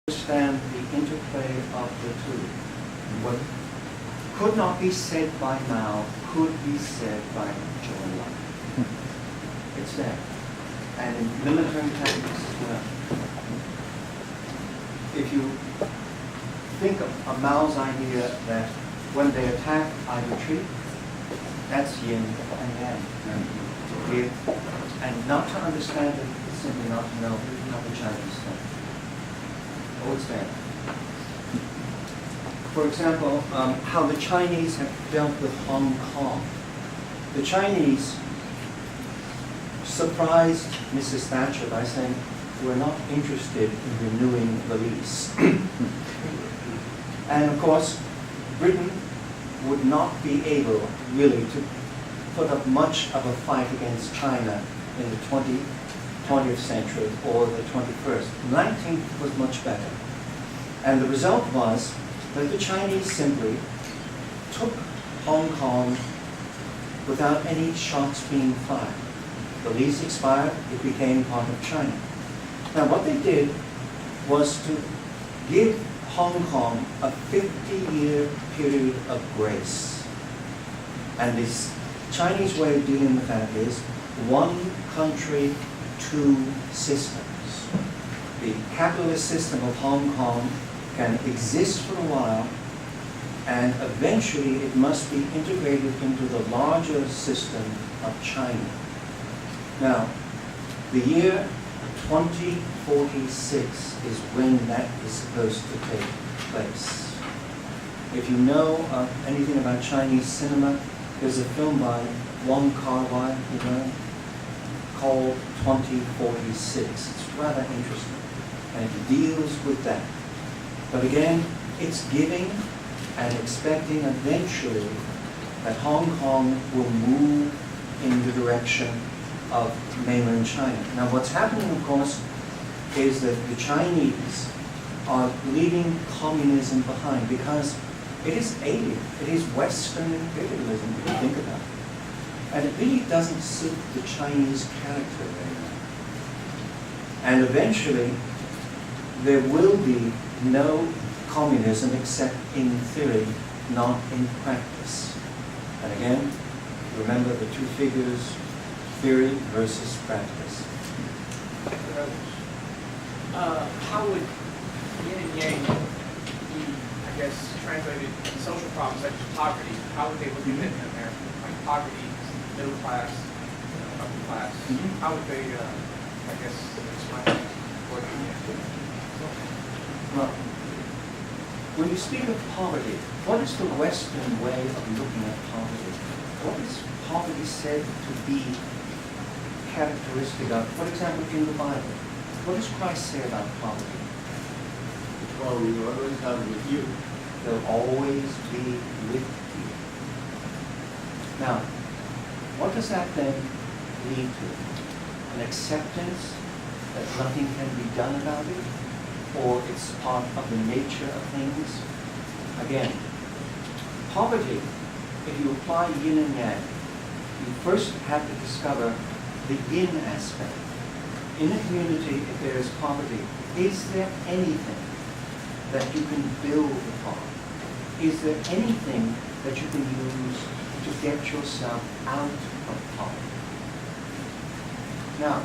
understand the interplay of the two. What could not be said by Mao could be said by Zhou Enlai. It's there. And in military tactics as well. If you think of Mao's idea that when they attack, I retreat, that's yin and yang. To give and not to understand it is simply not to know how the Chinese think. Oh, it's there. For example, how the Chinese have dealt with Hong Kong. The Chinese surprised Mrs. Thatcher by saying, we're not interested in renewing the lease. And of course, Britain would not be able really to put up much of a fight against China in the 20th century or the 21st. The 19th was much better. And the result was that the Chinese simply took Hong Kong without any shots being fired. The lease expired, it became part of China. Now what they did was to give Hong Kong a 50-year period of grace. And this Chinese way of dealing with that is one country, two systems. The capitalist system of Hong Kong can exist for a while, and eventually it must be integrated into the larger system of China. Now, the year 2046 is when that is supposed to take place. If you know anything about Chinese cinema, there's a film by Wong Kar-wai, called 2046. It's rather interesting, and it deals with that. But again, it's giving and expecting eventually that Hong Kong will move in the direction of mainland China. Now what's happening, of course, is that the Chinese are leaving communism behind because it is alien. It is Western imperialism, if you think about it. And it really doesn't suit the Chinese character very well. And eventually, there will be no communism except in theory, not in practice. And again, remember the two figures, theory versus practice. How would yin and yang be, I guess, translated in social problems such as poverty? How would they look at it in America? Like poverty, middle class, upper class. How would they, I guess, explain what yin and yang? Well, when you speak of poverty, what is the Western way of looking at poverty? What is poverty said to be characteristic of? For example, in the Bible, what does Christ say about poverty? Well, we will always have with you. They'll always be with you. Now, what does that then lead to? An acceptance that nothing can be done about it? Or it's part of the nature of things? Again, poverty, if you apply yin and yang, you first have to discover the yin aspect. In a community, if there is poverty, is there anything that you can build upon? Is there anything that you can use to get yourself out of poverty? Now,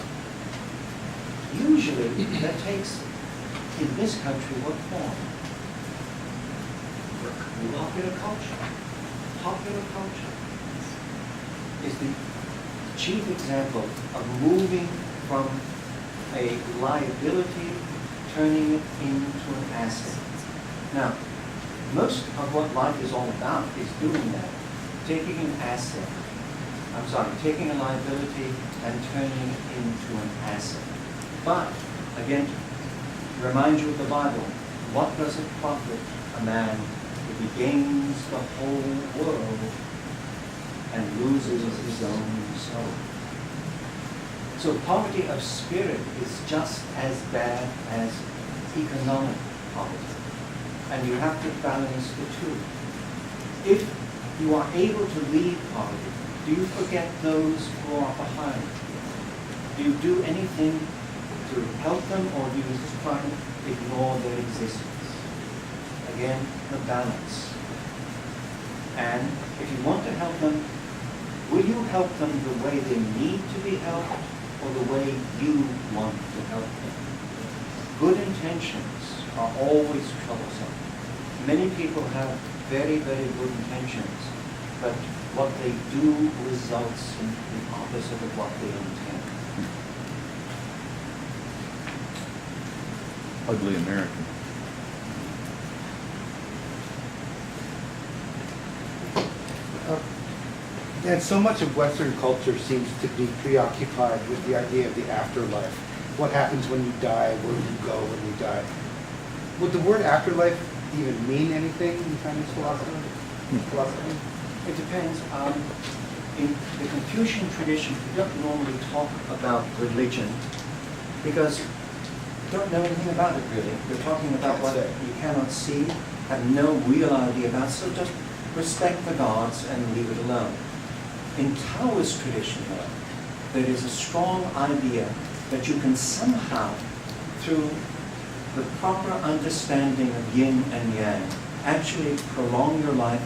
usually that takes, in this country, what form? Popular culture. Popular culture is the chief example of moving from a liability, turning it into an asset. Now, most of what life is all about is doing that. Taking an asset, taking a liability and turning it into an asset. But, again, to remind you of the Bible, what does it profit a man if he gains the whole world and loses his own soul? So poverty of spirit is just as bad as economic poverty. And you have to balance the two. If you are able to leave poverty, do you forget those who are behind? Do you do anything to help them, or do you just try and ignore their existence? Again, the balance. And if you want to help them, will you help them the way they need to be helped, or the way you want to help them? Good intentions are always troublesome. Many people have very, very good intentions, but what they do results in the opposite of what they intend. Ugly American. And so much of Western culture seems to be preoccupied with the idea of the afterlife. What happens when you die? Where do you go when you die? Would the word afterlife even mean anything in Chinese philosophy? It depends. In the Confucian tradition, we don't normally talk about religion because we don't know anything about it really. We're talking about what you cannot see, have no real idea about, so just respect the gods and leave it alone. In Taoist tradition, though, there is a strong idea that you can somehow, through the proper understanding of Yin and Yang, actually prolong your life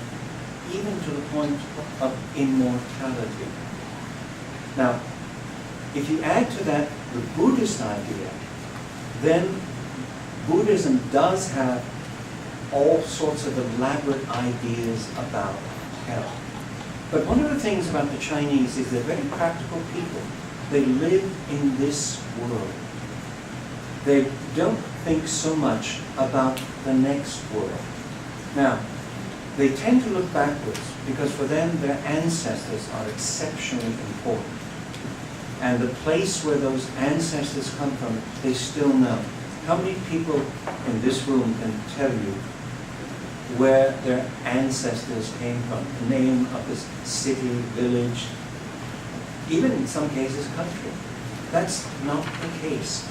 even to the point of immortality. Now, if you add to that the Buddhist idea, then Buddhism does have all sorts of elaborate ideas about hell. But one of the things about the Chinese is they're very practical people. They live in this world. They don't think so much about the next world. Now, they tend to look backwards because for them their ancestors are exceptionally important. And the place where those ancestors come from, they still know. How many people in this room can tell you where their ancestors came from? The name of this city, village, even in some cases country. That's not the case.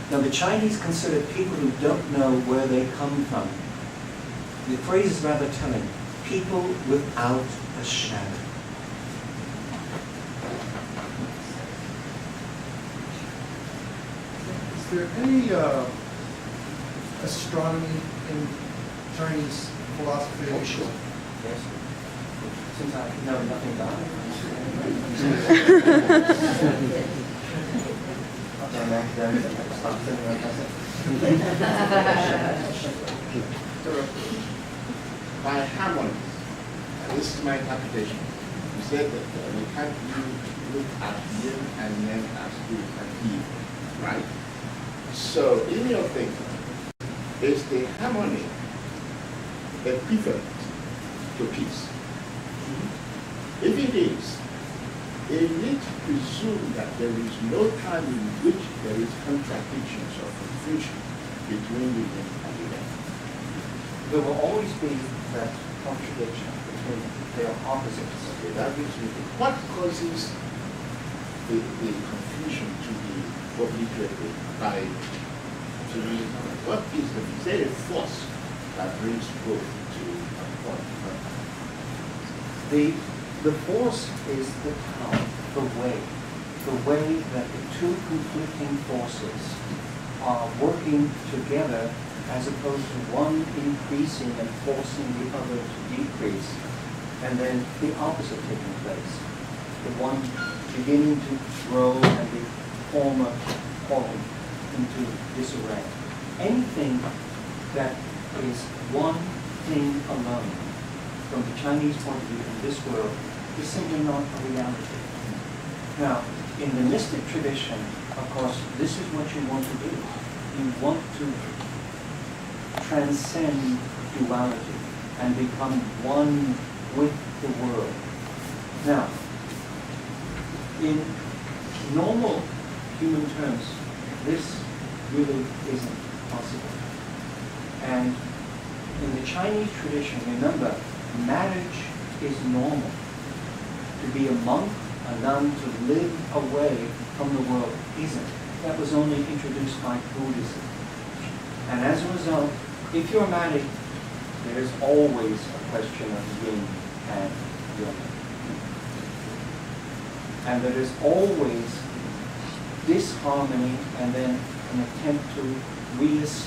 Now the Chinese consider people who don't know where they come from. The phrase is rather telling. People without a shadow. Is there any astronomy in Chinese philosophy? Oh, sure. Yes. Since I know nothing about it. I'm an academic. Stop sitting right By harmony, this is my interpretation. You said that we can't look at yin and yang as good and evil, right? So, in your thinking, is the harmony equivalent to peace? If it is, it needs to presume that there is no time in which there is contradictions or confusion between the yin and the yang. There will always be that contradiction between their opposites. Okay, that gives me what causes the confusion to be obliterated by to me, what is there a force that brings both to a point? The force is the power, the way that the two conflicting forces are working together as opposed to one increasing and forcing the other to decrease, and then the opposite taking place. The one beginning to grow and the former falling into disarray. Anything that is one thing alone, from the Chinese point of view in this world, is simply not a reality. Now, in the mystic tradition, of course, this is what you want to do. You want to transcend duality and become one with the world. Now, in normal human terms, this really isn't possible. And in the Chinese tradition, remember, marriage is normal. To be a monk, a nun, to live away from the world isn't. That was only introduced by Buddhism. And as a result, if you're married, there is always a question of yin and yang. And there is always disharmony and then an attempt to reestablish